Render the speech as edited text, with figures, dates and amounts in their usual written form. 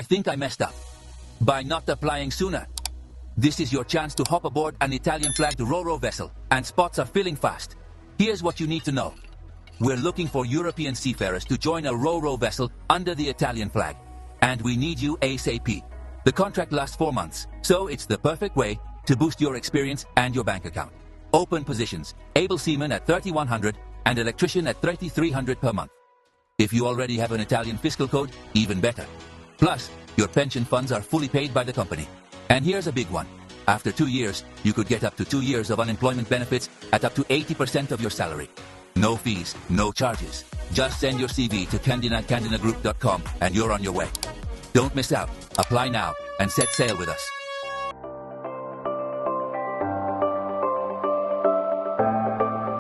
think I messed up by not applying sooner? This is your chance to hop aboard an Italian-flagged RoRo vessel, and spots are filling fast. Here's what you need to know. We're looking for European seafarers to join a RoRo vessel under the Italian flag, and we need you ASAP. The contract lasts 4 months, so it's the perfect way to boost your experience and your bank account. Open positions, able seaman at $3,100 and electrician at $3,300 per month. If you already have an Italian fiscal code, even better. Plus, your pension funds are fully paid by the company. And here's a big one. After 2 years, you could get up to 2 years of unemployment benefits at up to 80% of your salary. No fees, no charges. Just send your CV to candinagroup.com and you're on your way. Don't miss out. Apply now and set sail with us.